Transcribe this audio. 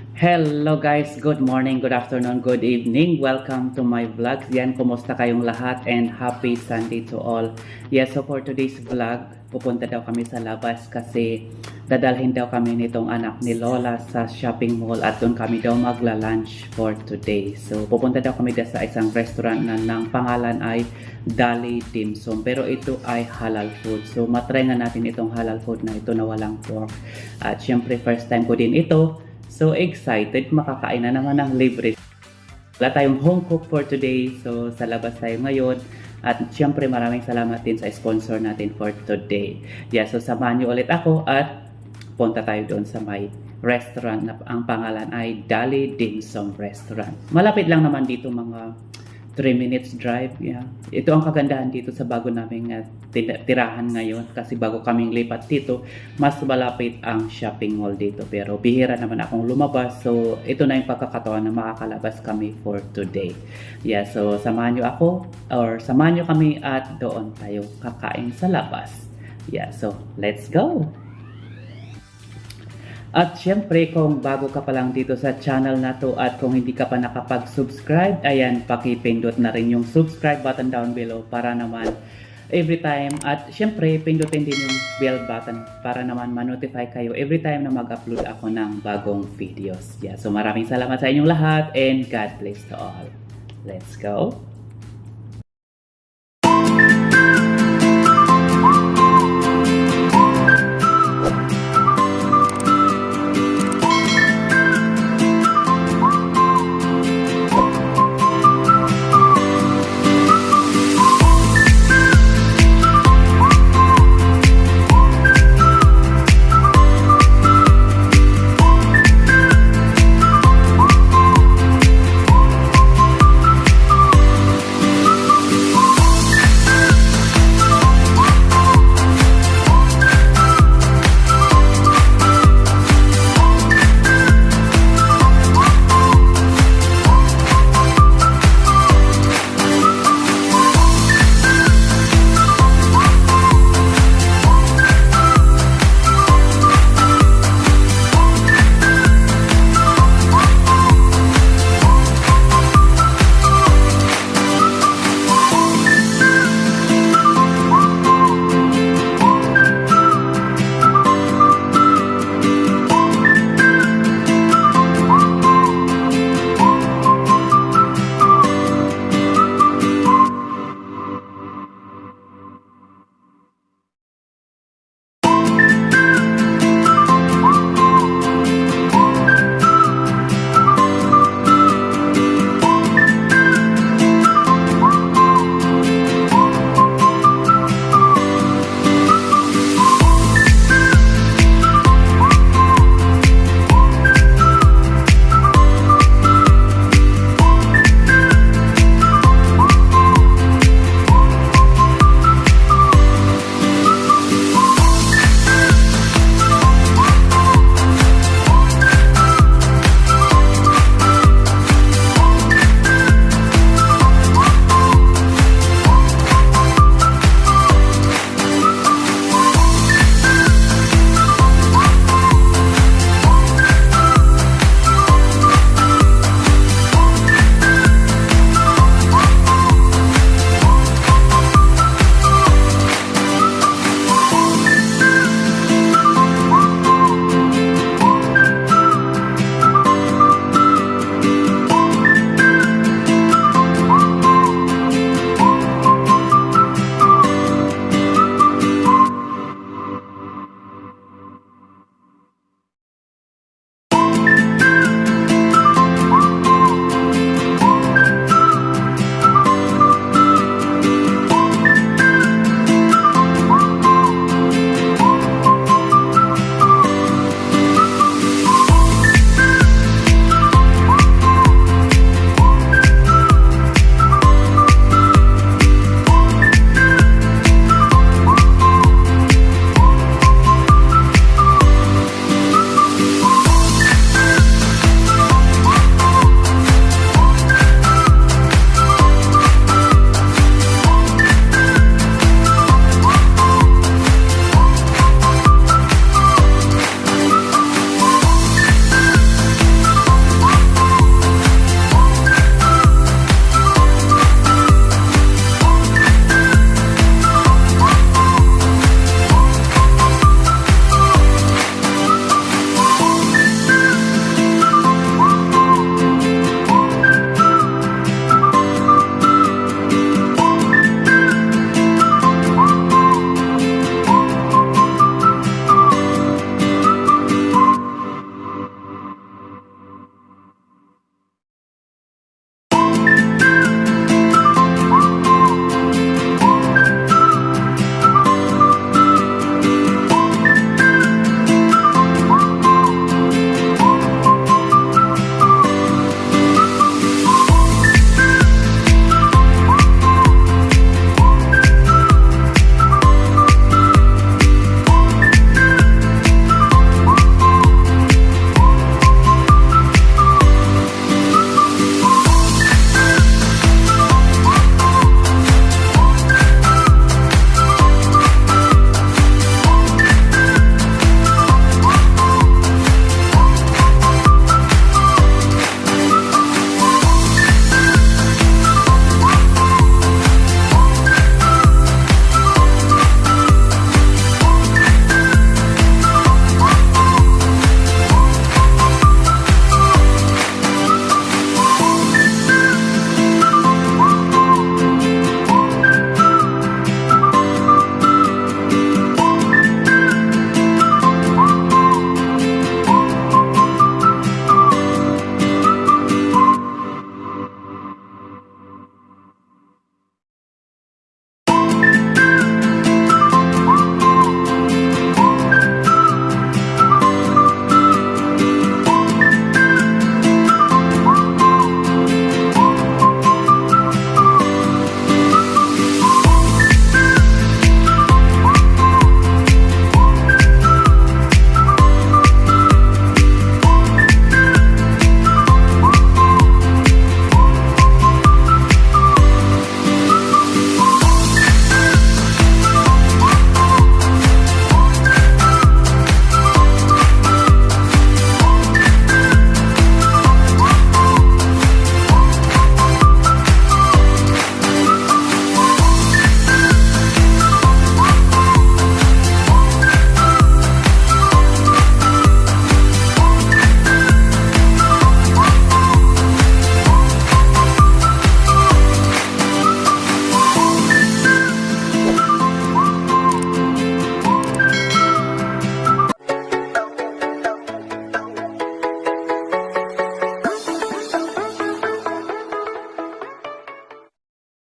Hello guys, good morning, good afternoon, good evening. Welcome to my vlog. Yan, kumusta kayong lahat and happy Sunday to all. Yes, so for today's vlog, pupunta daw kami sa labas kasi dadalhin daw kami nitong anak ni Lola sa shopping mall at doon kami daw magla-lunch for today. So pupunta daw kami sa isang restaurant na ng pangalan ay Dali Dim Sum. Pero ito ay halal food. So matry nga natin itong halal food na ito na walang pork. At syempre first time ko din ito. So excited, makakain na naman ng libre. Wala tayong home cook for today, so sa labas tayo ngayon. At syempre maraming salamat din sa sponsor natin for today. Yeah, so samahan niyo ulit ako at punta tayo doon sa may restaurant na ang pangalan ay Dali Dim Sum Restaurant. Malapit lang naman dito, mga 3 minutes drive. Yeah. Ito ang kagandahan dito sa bago naming tirahan ngayon kasi bago kaming lipat dito, mas malapit ang shopping mall dito. Pero bihira naman akong lumabas, so ito na yung pagkakataon na makakalabas kami for today. Yeah, so samahan nyo ako or samahan nyo kami at doon tayo kakain sa labas. Yeah, so let's go! At syempre, kung bago ka pa lang dito sa channel na to at kung hindi ka pa nakapag-subscribe, ayan, pakipindot na rin yung subscribe button down below para naman every time. At syempre, pindutin din yung bell button para naman ma-notify kayo every time na mag-upload ako ng bagong videos. Yeah, so maraming salamat sa inyong lahat and God bless to all. Let's go!